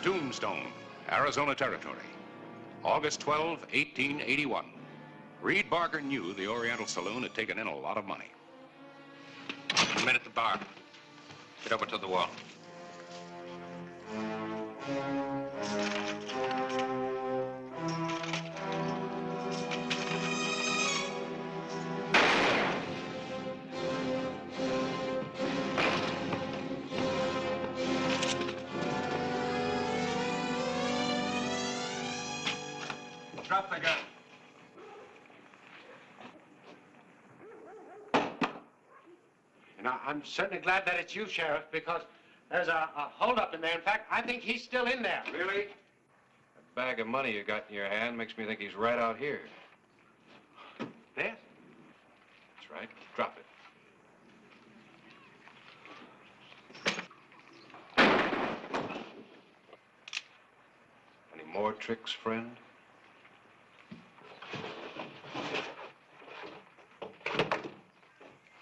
Tombstone, Arizona Territory. August 12, 1881. Reed Barker knew the Oriental Saloon had taken in a lot of money. Men at the bar. Get over to the wall. Drop the gun. And I'm certainly glad that it's you, Sheriff, because there's a holdup in there. In fact, I think he's still in there. Really? That bag of money you got in your hand makes me think he's right out here. Yes? That's right. Drop it. Any more tricks, friend?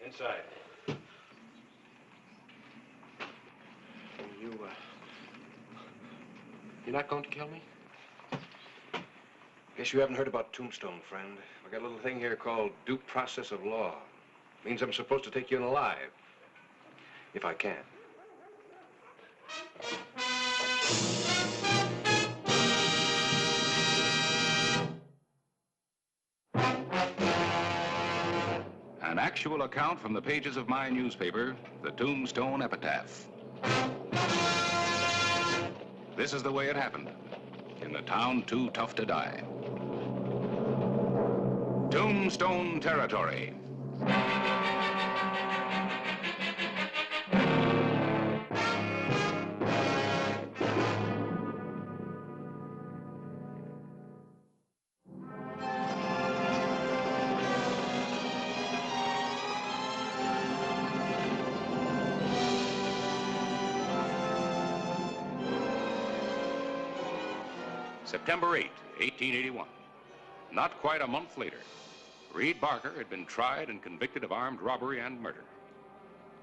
Inside. You're not going to kill me? Guess you haven't heard about Tombstone, friend. We got a little thing here called due process of law. Means I'm supposed to take you in alive. If I can. An actual account from the pages of my newspaper, the Tombstone Epitaph. This is the way it happened in the town too tough to die. Tombstone Territory. September 8, 1881. Not quite a month later, Reed Barker had been tried and convicted of armed robbery and murder.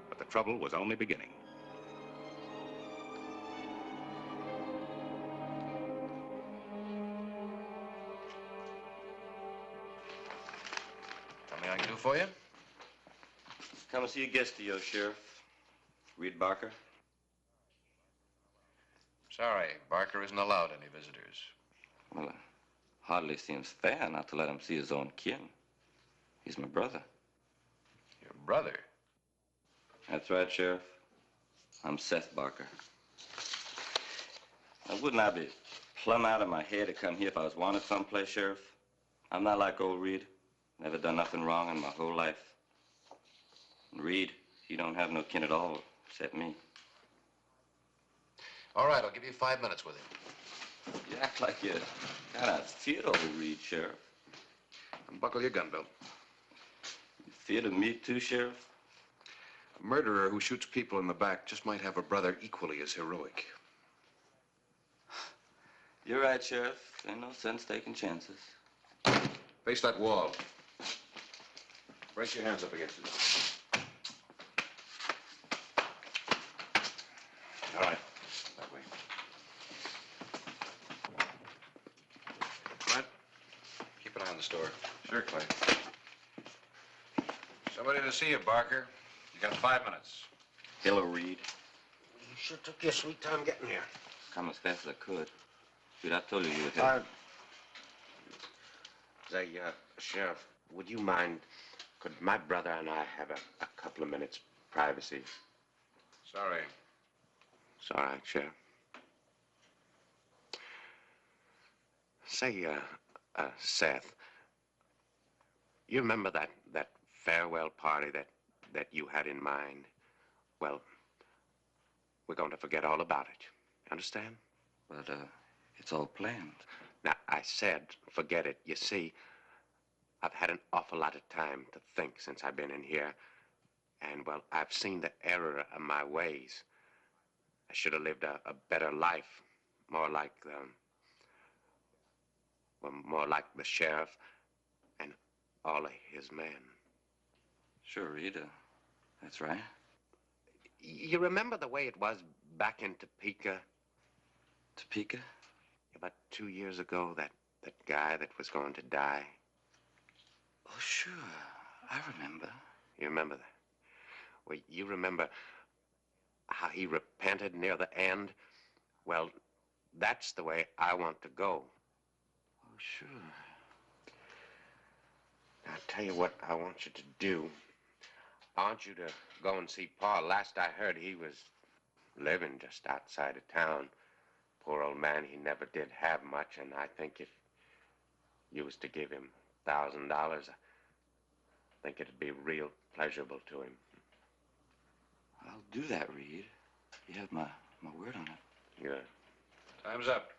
But the trouble was only beginning. Something I can do for you? Come and see a guest of yours, Sheriff. Reed Barker. Sorry, Barker isn't allowed any visitors. Well, it hardly seems fair not to let him see his own kin. He's my brother. Your brother? That's right, Sheriff. I'm Seth Barker. Now, wouldn't I be plumb out of my head to come here if I was wanted someplace, Sheriff? I'm not like old Reed. Never done nothing wrong in my whole life. And Reed, he don't have no kin at all except me. All right, I'll give you 5 minutes with him. You act like you kind of feared old Reed, Sheriff. Unbuckle your gun belt. You feared of me too, Sheriff? A murderer who shoots people in the back just might have a brother equally as heroic. You're right, Sheriff. Ain't no sense taking chances. Face that wall. Brace your hands up against it. All right, that way. Clint, keep an eye on the store. Sure, Clay. Somebody to see you, Barker. You got 5 minutes. Hello, Reed. You sure took your sweet time getting here. Come as fast as I could. Reed, I told you you would help. Sheriff, would you mind, could my brother and I have a couple of minutes privacy? Sorry. It's all right, Sheriff. Say, Seth, you remember that farewell party that you had in mind? Well, we're going to forget all about it. Understand? But, it's all planned. Now, I said forget it. You see, I've had an awful lot of time to think since I've been in here. And, well, I've seen the error of my ways. I should have lived a better life, more like the sheriff and all of his men. Sure, Reed. That's right. You remember the way it was back in Topeka? Topeka? About 2 years ago, that guy that was going to die. Oh, sure. I remember. You remember that? Well, you remember how he repented near the end? Well, that's the way I want to go. Oh, sure. I'll tell you what I want you to do. I want you to go and see Pa. Last I heard, he was living just outside of town. Poor old man, he never did have much, and I think if you was to give him $1,000, I think it'd be real pleasurable to him. I'll do that, Reed. You have my word on it. Good. Time's up.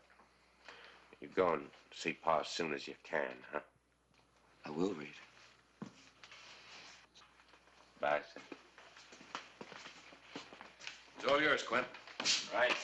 You go and see Pa as soon as you can, huh? I will, Reed. Bye, sir. It's all yours, Quint. Right.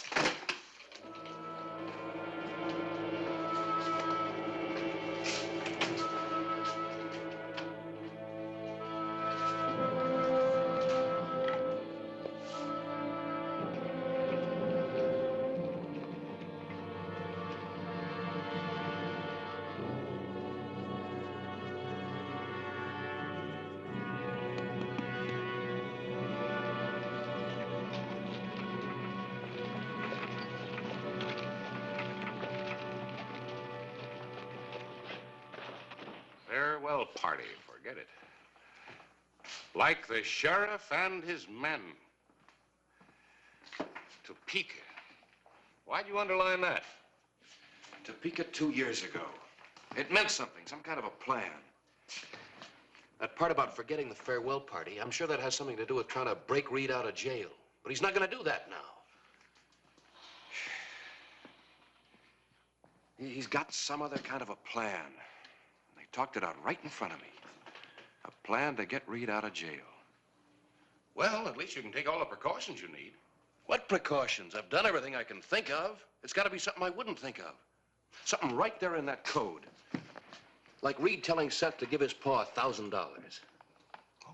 Farewell party, forget it. Like the sheriff and his men. Topeka. Why'd you underline that? Topeka 2 years ago. It meant something, some kind of a plan. That part about forgetting the farewell party, I'm sure that has something to do with trying to break Reed out of jail. But he's not going to do that now. He's got some other kind of a plan. They talked it out right in front of me. A plan to get Reed out of jail. Well, at least you can take all the precautions you need. What precautions? I've done everything I can think of. It's got to be something I wouldn't think of. Something right there in that code. Like Reed telling Seth to give his pa $1,000. Well,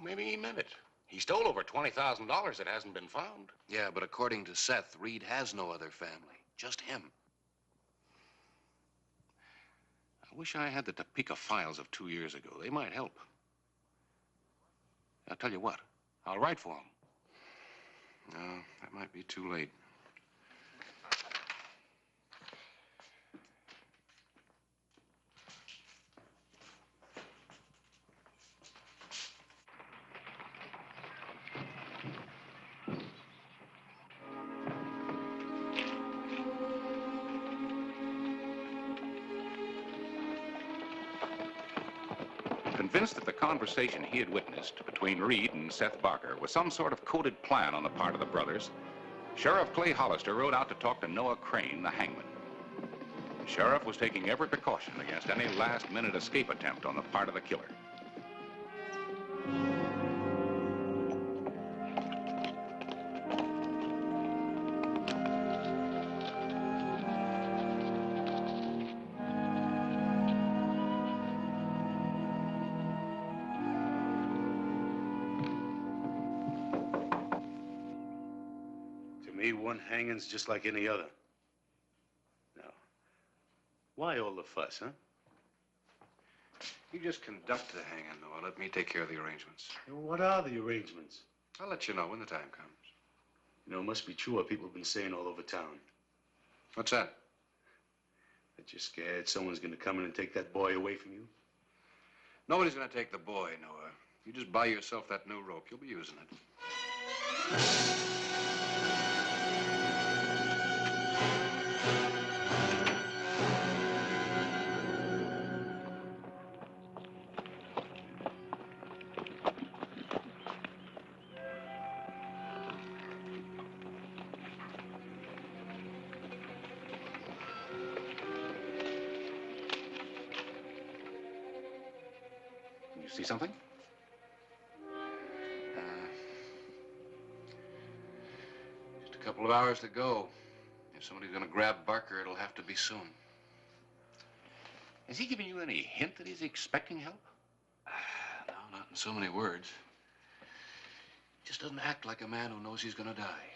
maybe he meant it. He stole over $20,000 that hasn't been found. Yeah, but according to Seth, Reed has no other family. Just him. I wish I had the Topeka files of 2 years ago. They might help. I'll tell you what. I'll write for him. No, that might be too late. Convinced that the conversation he had witnessed between Reed and Seth Barker was some sort of coded plan on the part of the brothers, Sheriff Clay Hollister rode out to talk to Noah Crane, the hangman. The sheriff was taking every precaution against any last-minute escape attempt on the part of the killer. One hanging's just like any other. Now, why all the fuss, huh? You just conduct the hanging, Noah. Let me take care of the arrangements. What are the arrangements? I'll let you know when the time comes. You know, it must be true what people have been saying all over town. What's that? That you're scared someone's gonna come in and take that boy away from you? Nobody's gonna take the boy, Noah. You just buy yourself that new rope. You'll be using it. You see something? Just a couple of hours to go. If somebody's gonna grab Barker, it'll have to be soon. Has he given you any hint that he's expecting help? No, not in so many words. Just doesn't act like a man who knows he's gonna die.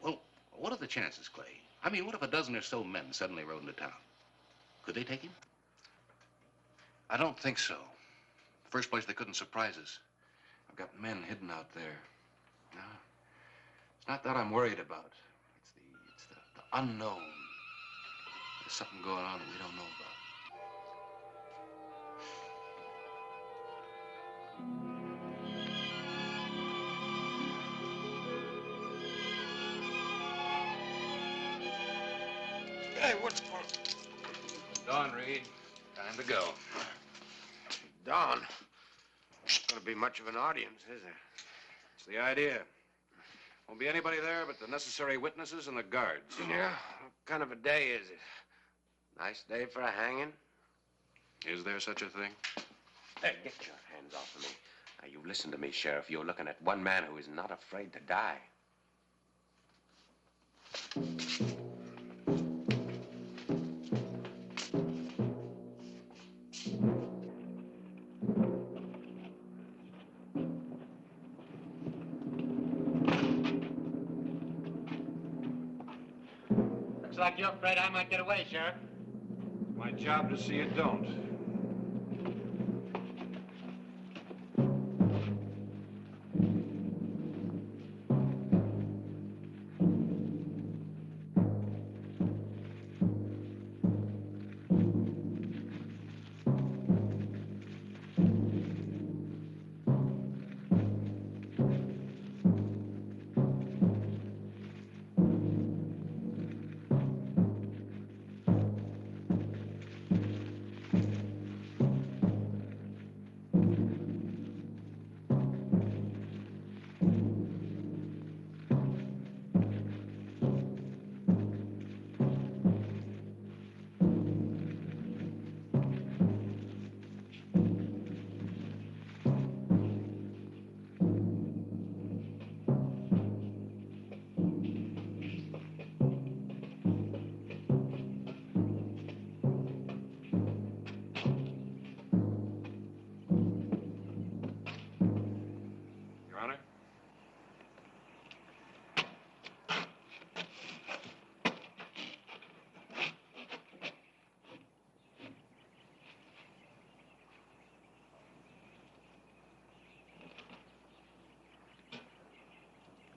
Well, What are the chances, Clay? I mean, what if a dozen or so men suddenly rode into town? Could they take him? I don't think so. First place, they couldn't surprise us. I've got men hidden out there. No, it's not that I'm worried about. It's the unknown. There's something going on that we don't know about. Hey, what's going on? Dawn, Reed. Time to go. Dawn. It's going to be much of an audience, is there? It's the idea. Won't be anybody there but the necessary witnesses and the guards. Yeah? What kind of a day is it? Nice day for a hanging? Is there such a thing? Hey, get your hands off of me. Now, you listen to me, Sheriff. You're looking at one man who is not afraid to die. Looks like you're afraid I might get away, Sheriff. My job to see you don't.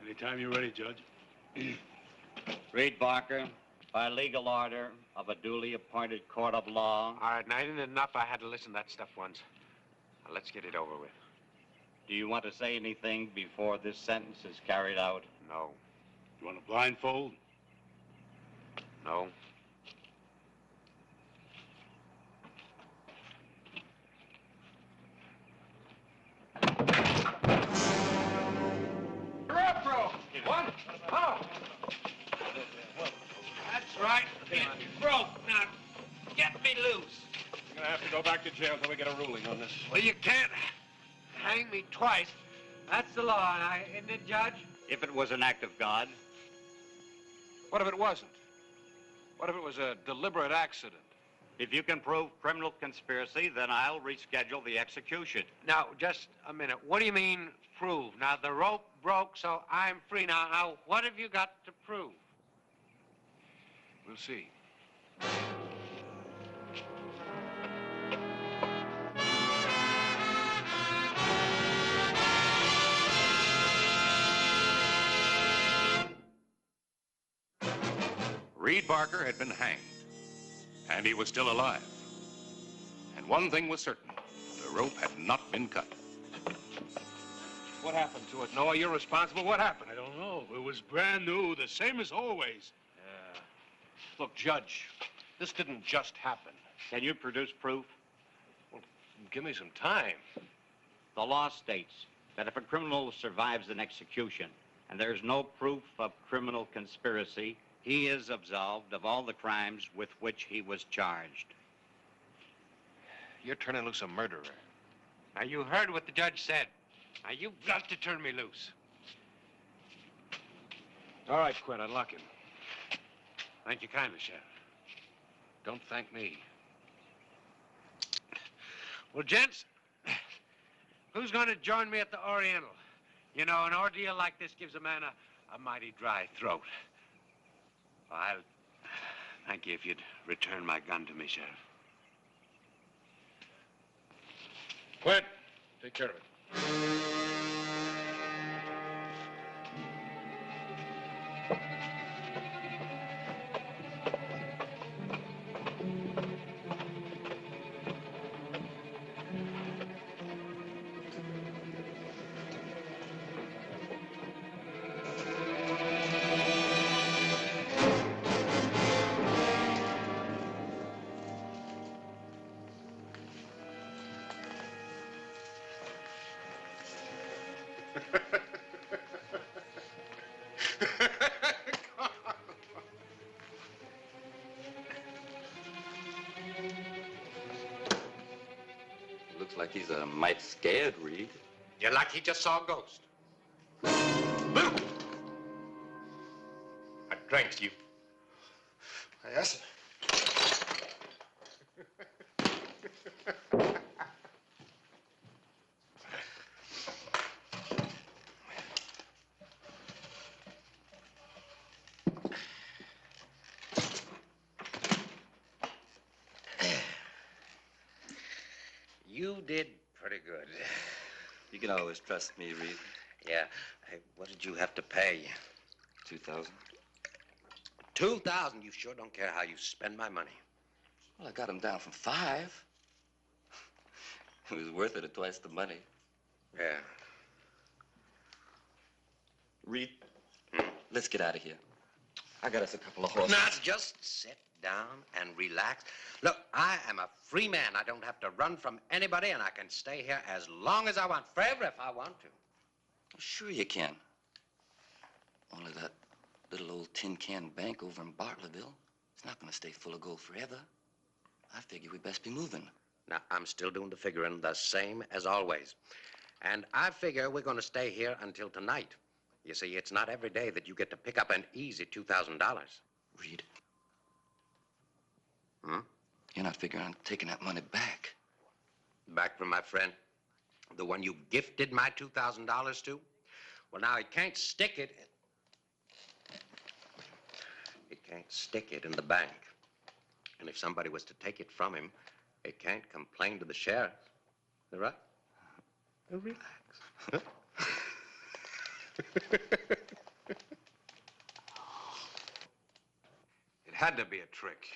Anytime you're ready, Judge. Reed Barker, by legal order of a duly appointed court of law. All right, now, isn't it enough? I had to listen to that stuff once. Now, let's get it over with. Do you want to say anything before this sentence is carried out? No. You want a blindfold? No. One. Oh. That's right. It broke. Now, get me loose. You're gonna have to go back to jail till we get a ruling on this. Well, you can't hang me twice. That's the law, isn't it, Judge? If it was an act of God. What if it wasn't? What if it was a deliberate accident? If you can prove criminal conspiracy, then I'll reschedule the execution. Now, just a minute. What do you mean, prove? Now, the rope broke, so I'm free. Now, what have you got to prove? We'll see. Reed Barker had been hanged, and he was still alive. And one thing was certain, the rope had not been cut. What happened to it, Noah? You're responsible. What happened? I don't know. It was brand new, the same as always. Yeah. Look, Judge, this didn't just happen. Can you produce proof? Well, give me some time. The law states that if a criminal survives an execution and there's no proof of criminal conspiracy, he is absolved of all the crimes with which he was charged. You're turning loose a murderer. Now, you heard what the judge said. Now, you've got to turn me loose. All right, Quinn, unlock him. Thank you kindly, Sheriff. Don't thank me. Well, gents, who's going to join me at the Oriental? You know, an ordeal like this gives a man a mighty dry throat. I'll thank you if you'd return my gun to me, Sheriff. Quint, take care of it. Looks like he's a mite scared, Reed. You're like he just saw a ghost. A drinks, you. Yes. You did pretty good. You can always trust me, Reed. Yeah. Hey, what did you have to pay? 2,000. 2,000? You sure don't care how you spend my money. Well, I got him down from 5. It was worth it at twice the money. Yeah. Reed, let's get out of here. I got us a couple of horses. Now, just sit down and relax. Look, I am a free man. I don't have to run from anybody, and I can stay here as long as I want, forever if I want to. Sure you can. Only that little old tin can bank over in Bartleyville, it's not going to stay full of gold forever. I figure we best be moving. Now, I'm still doing the figuring the same as always. And I figure we're going to stay here until tonight. You see, it's not every day that you get to pick up an easy $2,000. Reed. Hmm? You're not figuring on taking that money back. Back from my friend, the one you gifted my $2,000 to? Well, now, he can't stick it. He can't stick it in the bank. And if somebody was to take it from him, he can't complain to the sheriff. Is that right? Now, relax. It had to be a trick.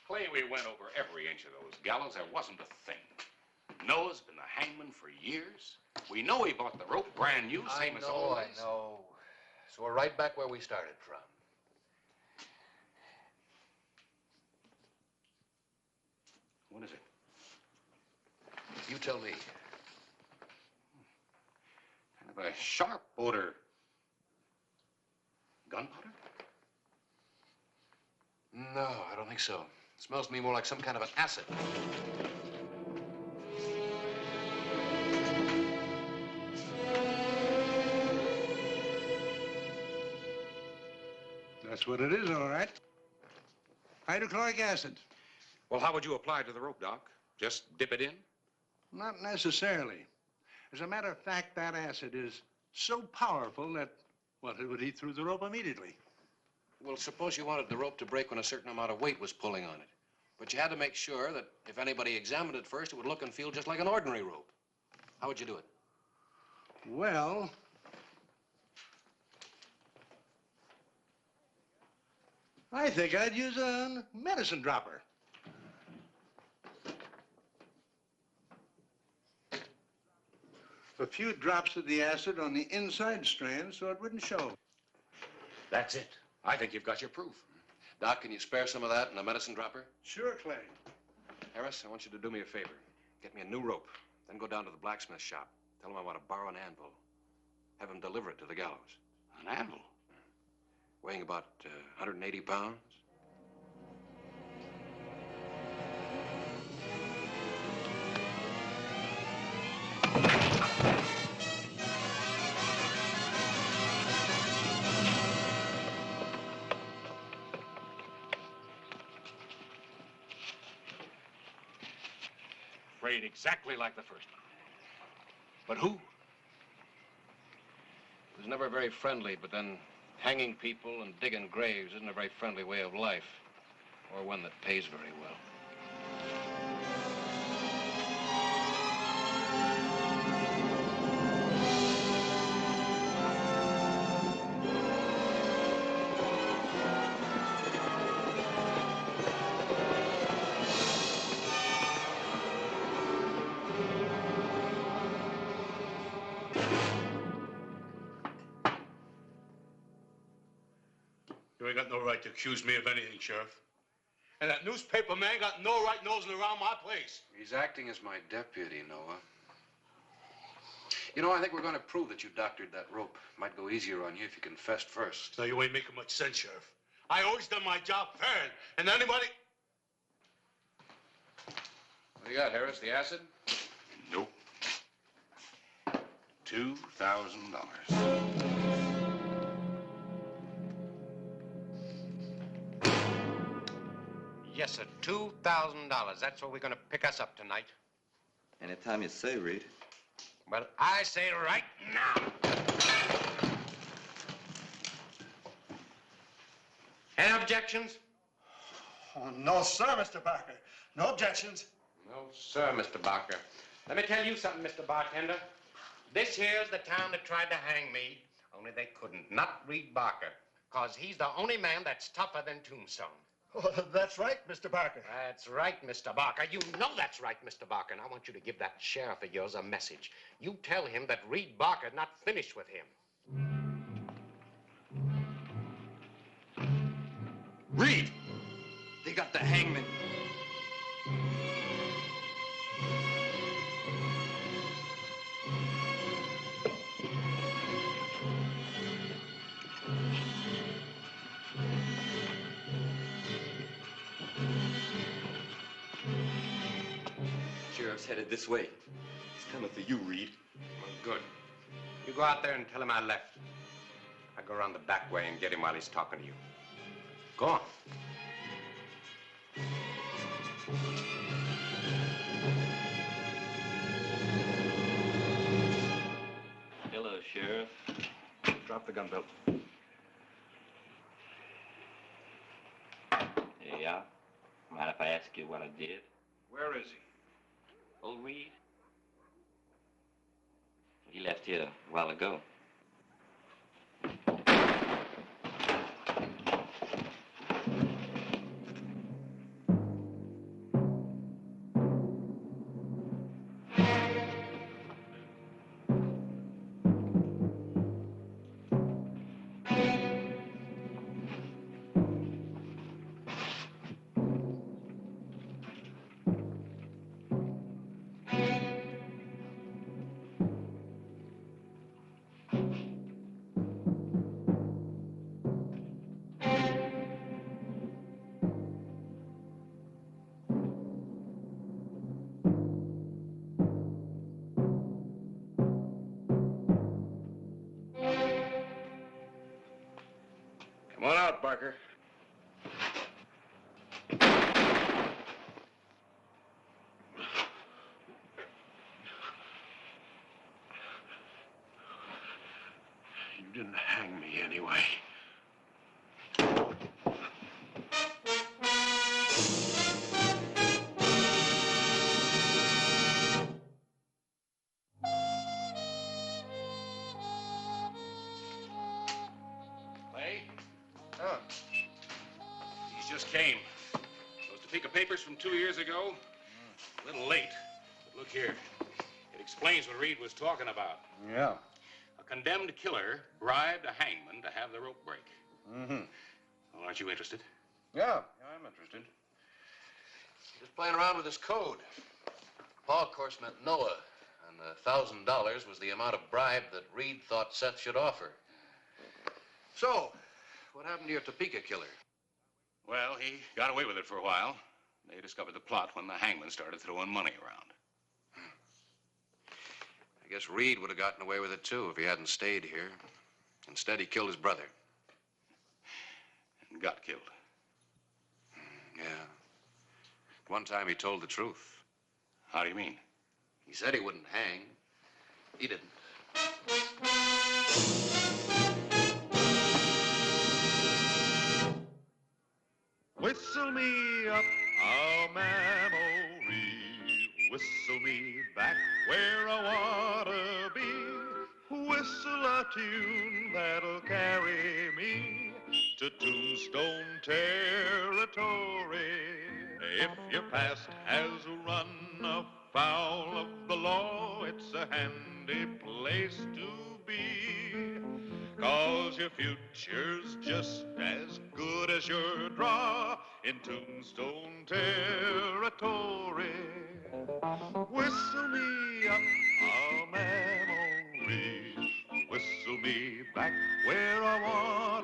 Clay, we went over every inch of those gallows. There wasn't a thing. Noah's been the hangman for years. We know he bought the rope brand new, same as always. I know. So we're right back where we started from. What is it? You tell me. Kind of a sharp odor. Gunpowder? No, I don't think so. It smells to me more like some kind of an acid. That's what it is, all right. Hydrochloric acid. Well, how would you apply it to the rope, Doc? Just dip it in? Not necessarily. As a matter of fact, that acid is so powerful that, well, it would eat through the rope immediately. Well, suppose you wanted the rope to break when a certain amount of weight was pulling on it. But you had to make sure that if anybody examined it first, it would look and feel just like an ordinary rope. How would you do it? Well, I think I'd use a medicine dropper. A few drops of the acid on the inside strand so it wouldn't show. That's it. I think you've got your proof. Doc, can you spare some of that in a medicine dropper? Sure, Clay. Harris, I want you to do me a favor. Get me a new rope, then go down to the blacksmith shop. Tell him I want to borrow an anvil. Have him deliver it to the gallows. An anvil? Weighing about 180 pounds. Afraid exactly like the first one. But who? was never very friendly, but then hanging people and digging graves isn't a very friendly way of life, or one that pays very well. You ain't got no right to accuse me of anything, Sheriff. And that newspaper man got no right nosing around my place. He's acting as my deputy, Noah. You know, I think we're going to prove that you doctored that rope. Might go easier on you if you confessed first. No, you ain't making much sense, Sheriff. I always done my job fair, and anybody... What do you got, Harris? The acid? Nope. $2,000. Yes, sir, $2,000. That's what we're going to pick us up tonight. Anytime you say, Reed. Well, I say right now. Any objections? Oh, no, sir, Mr. Barker. No objections. No, sir, Mr. Barker. Let me tell you something, Mr. Bartender. This here's the town that tried to hang me, only they couldn't. Not Reed Barker, because he's the only man that's tougher than Tombstone. Oh, that's right, Mr. Barker. That's right, Mr. Barker. You know that's right, Mr. Barker. And I want you to give that sheriff of yours a message. You tell him that Reed Barker's not finished with him. Reed! They got the hangman. Sheriff's headed this way. He's coming for you, Reed. Well, good. You go out there and tell him I left. I go around the back way and get him while he's talking to you. Go on. Hello, Sheriff. Drop the gun belt. Yeah? Mind if I ask you what I did? Where is he? Old Reed? He left here a while ago. Come on out, Barker. You didn't hang me anyway. Clay? Oh. These just came. Those Topeka papers from 2 years ago. A little late. But look here. It explains what Reed was talking about. Yeah. A condemned killer bribed a hangman to have the rope break. Mm-hmm. Well, aren't you interested? Yeah, I'm interested. Just playing around with his code. Paul, of course, meant Noah. And $1,000 was the amount of bribe that Reed thought Seth should offer. So, what happened to your Topeka killer? Well, he got away with it for a while. They discovered the plot when the hangman started throwing money around. I guess Reed would have gotten away with it, too, if he hadn't stayed here. Instead, he killed his brother. And got killed. Yeah. One time he told the truth. How do you mean? He said he wouldn't hang. He didn't. Whistle me up a memory. Whistle me back where I wanna be. Whistle a tune that'll carry me to Tombstone territory. If your past has run afoul of the law, it's a handy place to be. 'Cause your future's just as good as your draw in Tombstone territory. Whistle me up a memory. Whistle me back where I want